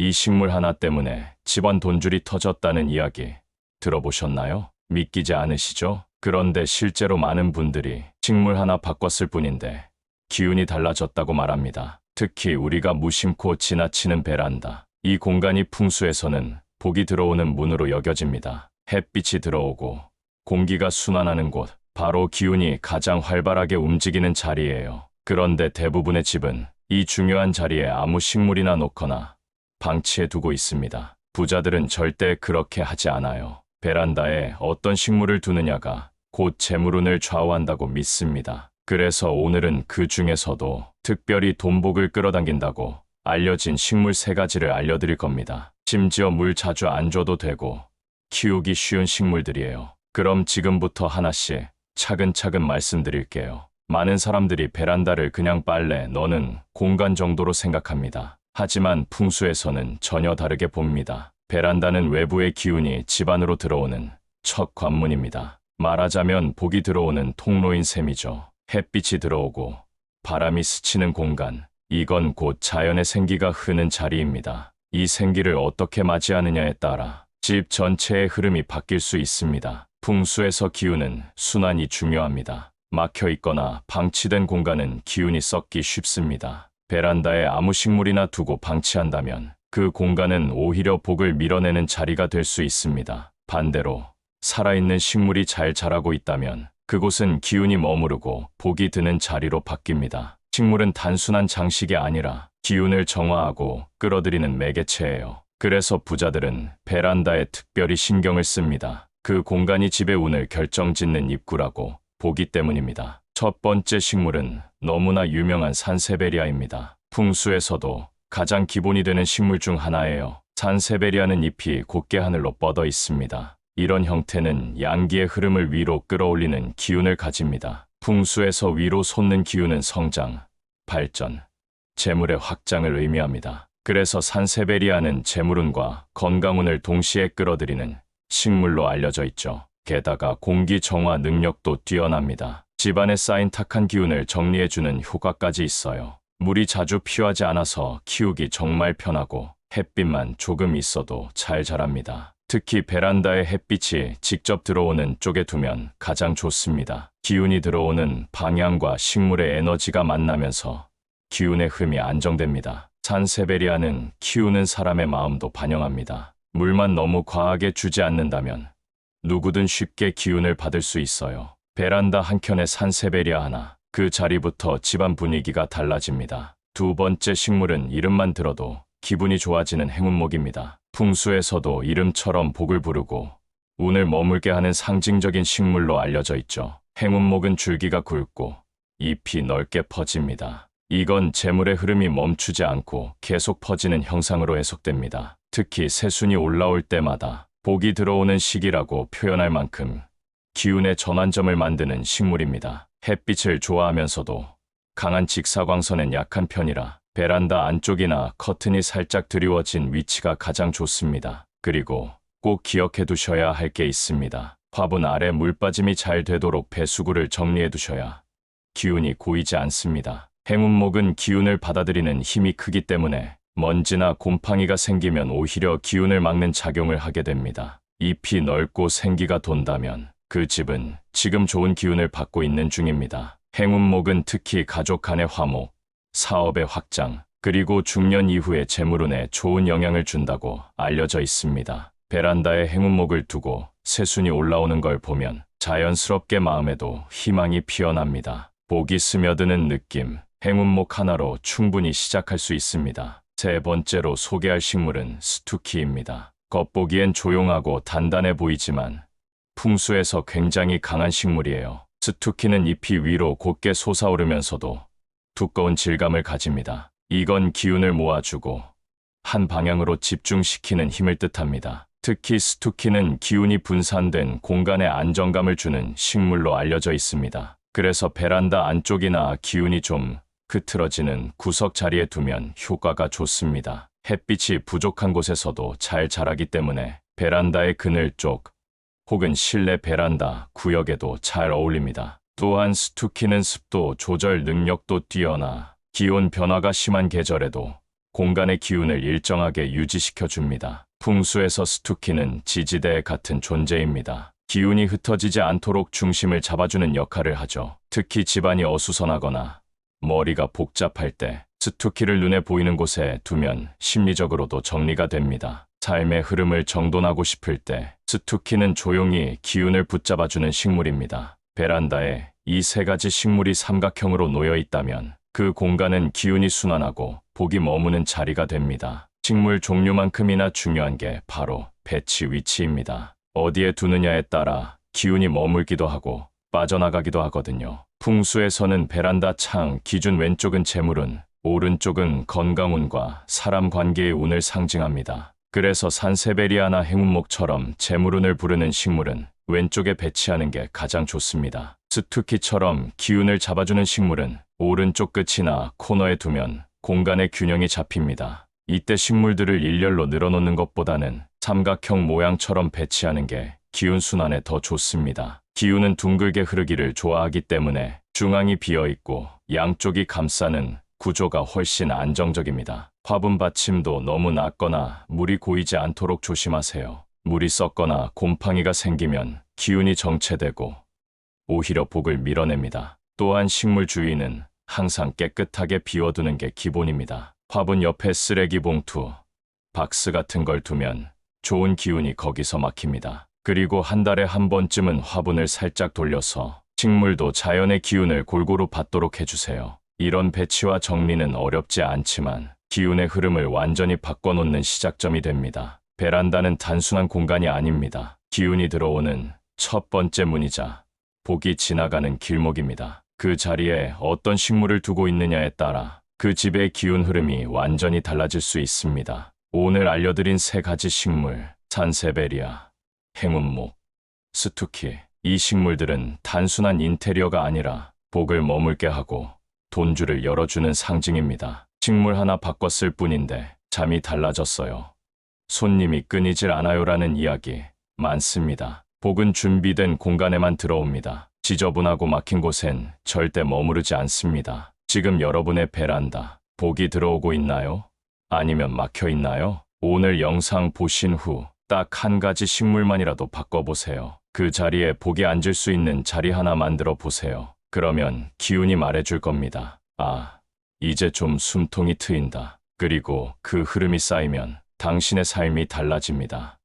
이 식물 하나 때문에 집안 돈줄이 터졌다는 이야기 들어보셨나요? 믿기지 않으시죠? 그런데 실제로 많은 분들이 식물 하나 바꿨을 뿐인데 기운이 달라졌다고 말합니다. 특히 우리가 무심코 지나치는 베란다. 이 공간이 풍수에서는 복이 들어오는 문으로 여겨집니다. 햇빛이 들어오고 공기가 순환하는 곳, 바로 기운이 가장 활발하게 움직이는 자리예요. 그런데 대부분의 집은 이 중요한 자리에 아무 식물이나 놓거나 방치해 두고 있습니다. 부자들은 절대 그렇게 하지 않아요. 베란다에 어떤 식물을 두느냐가 곧 재물운을 좌우한다고 믿습니다. 그래서 오늘은 그 중에서도 특별히 돈복을 끌어당긴다고 알려진 식물 3가지를 알려드릴 겁니다. 심지어 물 자주 안 줘도 되고 키우기 쉬운 식물들이에요. 그럼 지금부터 하나씩 차근차근 말씀드릴게요. 많은 사람들이 베란다를 그냥 빨래 넣는 공간 정도로 생각합니다. 하지만 풍수에서는 전혀 다르게 봅니다. 베란다는 외부의 기운이 집 안으로 들어오는 첫 관문입니다. 말하자면 복이 들어오는 통로인 셈이죠. 햇빛이 들어오고 바람이 스치는 공간, 이건 곧 자연의 생기가 흐는 자리입니다. 이 생기를 어떻게 맞이하느냐에 따라 집 전체의 흐름이 바뀔 수 있습니다. 풍수에서 기운은 순환이 중요합니다. 막혀 있거나 방치된 공간은 기운이 썩기 쉽습니다. 베란다에 아무 식물이나 두고 방치한다면 그 공간은 오히려 복을 밀어내는 자리가 될 수 있습니다. 반대로 살아있는 식물이 잘 자라고 있다면 그곳은 기운이 머무르고 복이 드는 자리로 바뀝니다. 식물은 단순한 장식이 아니라 기운을 정화하고 끌어들이는 매개체예요. 그래서 부자들은 베란다에 특별히 신경을 씁니다. 그 공간이 집의 운을 결정짓는 입구라고 보기 때문입니다. 첫 번째 식물은 너무나 유명한 산세베리아입니다. 풍수에서도 가장 기본이 되는 식물 중 하나예요. 산세베리아는 잎이 곧게 하늘로 뻗어 있습니다. 이런 형태는 양기의 흐름을 위로 끌어올리는 기운을 가집니다. 풍수에서 위로 솟는 기운은 성장, 발전, 재물의 확장을 의미합니다. 그래서 산세베리아는 재물운과 건강운을 동시에 끌어들이는 식물로 알려져 있죠. 게다가 공기 정화 능력도 뛰어납니다. 집안에 쌓인 탁한 기운을 정리해주는 효과까지 있어요. 물이 자주 필요하지 않아서 키우기 정말 편하고 햇빛만 조금 있어도 잘 자랍니다. 특히 베란다에 햇빛이 직접 들어오는 쪽에 두면 가장 좋습니다. 기운이 들어오는 방향과 식물의 에너지가 만나면서 기운의 흐름이 안정됩니다. 산세베리아는 키우는 사람의 마음도 반영합니다. 물만 너무 과하게 주지 않는다면 누구든 쉽게 기운을 받을 수 있어요. 베란다 한켠에 산세베리아 하나, 그 자리부터 집안 분위기가 달라집니다. 두 번째 식물은 이름만 들어도 기분이 좋아지는 행운목입니다. 풍수에서도 이름처럼 복을 부르고 운을 머물게 하는 상징적인 식물로 알려져 있죠. 행운목은 줄기가 굵고 잎이 넓게 퍼집니다. 이건 재물의 흐름이 멈추지 않고 계속 퍼지는 형상으로 해석됩니다. 특히 새순이 올라올 때마다 복이 들어오는 시기라고 표현할 만큼 기운의 전환점을 만드는 식물입니다. 햇빛을 좋아하면서도 강한 직사광선엔 약한 편이라 베란다 안쪽이나 커튼이 살짝 드리워진 위치가 가장 좋습니다. 그리고 꼭 기억해 두셔야 할 게 있습니다. 화분 아래 물 빠짐이 잘 되도록 배수구를 정리해 두셔야 기운이 고이지 않습니다. 행운목은 기운을 받아들이는 힘이 크기 때문에 먼지나 곰팡이가 생기면 오히려 기운을 막는 작용을 하게 됩니다. 잎이 넓고 생기가 돈다면 그 집은 지금 좋은 기운을 받고 있는 중입니다. 행운목은 특히 가족 간의 화목, 사업의 확장, 그리고 중년 이후의 재물운에 좋은 영향을 준다고 알려져 있습니다. 베란다에 행운목을 두고 새순이 올라오는 걸 보면 자연스럽게 마음에도 희망이 피어납니다. 복이 스며드는 느낌, 행운목 하나로 충분히 시작할 수 있습니다. 세 번째로 소개할 식물은 스투키입니다. 겉보기엔 조용하고 단단해 보이지만 풍수에서 굉장히 강한 식물이에요. 스투키는 잎이 위로 곧게 솟아오르면서도 두꺼운 질감을 가집니다. 이건 기운을 모아주고 한 방향으로 집중시키는 힘을 뜻합니다. 특히 스투키는 기운이 분산된 공간에 안정감을 주는 식물로 알려져 있습니다. 그래서 베란다 안쪽이나 기운이 좀 흐트러지는 구석 자리에 두면 효과가 좋습니다. 햇빛이 부족한 곳에서도 잘 자라기 때문에 베란다의 그늘 쪽 혹은 실내 베란다 구역에도 잘 어울립니다. 또한 스투키는 습도 조절 능력도 뛰어나 기온 변화가 심한 계절에도 공간의 기운을 일정하게 유지시켜 줍니다. 풍수에서 스투키는 지지대 같은 존재입니다. 기운이 흩어지지 않도록 중심을 잡아주는 역할을 하죠. 특히 집안이 어수선하거나 머리가 복잡할 때 스투키를 눈에 보이는 곳에 두면 심리적으로도 정리가 됩니다. 삶의 흐름을 정돈하고 싶을 때 스투키는 조용히 기운을 붙잡아주는 식물입니다. 베란다에 이 세 가지 식물이 삼각형으로 놓여 있다면 그 공간은 기운이 순환하고 복이 머무는 자리가 됩니다. 식물 종류만큼이나 중요한 게 바로 배치 위치입니다. 어디에 두느냐에 따라 기운이 머물기도 하고 빠져나가기도 하거든요. 풍수에서는 베란다 창 기준 왼쪽은 재물운, 오른쪽은 건강운과 사람 관계의 운을 상징합니다. 그래서 산세베리아나 행운목처럼 재물운을 부르는 식물은 왼쪽에 배치하는 게 가장 좋습니다. 스투키처럼 기운을 잡아주는 식물은 오른쪽 끝이나 코너에 두면 공간의 균형이 잡힙니다. 이때 식물들을 일렬로 늘어놓는 것보다는 삼각형 모양처럼 배치하는 게 기운 순환에 더 좋습니다. 기운은 둥글게 흐르기를 좋아하기 때문에 중앙이 비어있고 양쪽이 감싸는 구조가 훨씬 안정적입니다. 화분 받침도 너무 낮거나 물이 고이지 않도록 조심하세요. 물이 썩거나 곰팡이가 생기면 기운이 정체되고 오히려 복을 밀어냅니다. 또한 식물 주위는 항상 깨끗하게 비워두는 게 기본입니다. 화분 옆에 쓰레기 봉투, 박스 같은 걸 두면 좋은 기운이 거기서 막힙니다. 그리고 한 달에 한 번쯤은 화분을 살짝 돌려서 식물도 자연의 기운을 골고루 받도록 해주세요. 이런 배치와 정리는 어렵지 않지만 기운의 흐름을 완전히 바꿔놓는 시작점이 됩니다. 베란다는 단순한 공간이 아닙니다. 기운이 들어오는 첫 번째 문이자 복이 지나가는 길목입니다. 그 자리에 어떤 식물을 두고 있느냐에 따라 그 집의 기운 흐름이 완전히 달라질 수 있습니다. 오늘 알려드린 세 가지 식물, 산세베리아, 행운목, 스투키. 이 식물들은 단순한 인테리어가 아니라 복을 머물게 하고 돈줄을 열어주는 상징입니다. 식물 하나 바꿨을 뿐인데 잠이 달라졌어요. 손님이 끊이질 않아요라는 이야기 많습니다. 복은 준비된 공간에만 들어옵니다. 지저분하고 막힌 곳엔 절대 머무르지 않습니다. 지금 여러분의 베란다, 복이 들어오고 있나요? 아니면 막혀 있나요? 오늘 영상 보신 후 딱 한 가지 식물만이라도 바꿔보세요. 그 자리에 복이 앉을 수 있는 자리 하나 만들어 보세요. 그러면 기운이 말해줄 겁니다. 아, 이제 좀 숨통이 트인다. 그리고 그 흐름이 쌓이면 당신의 삶이 달라집니다.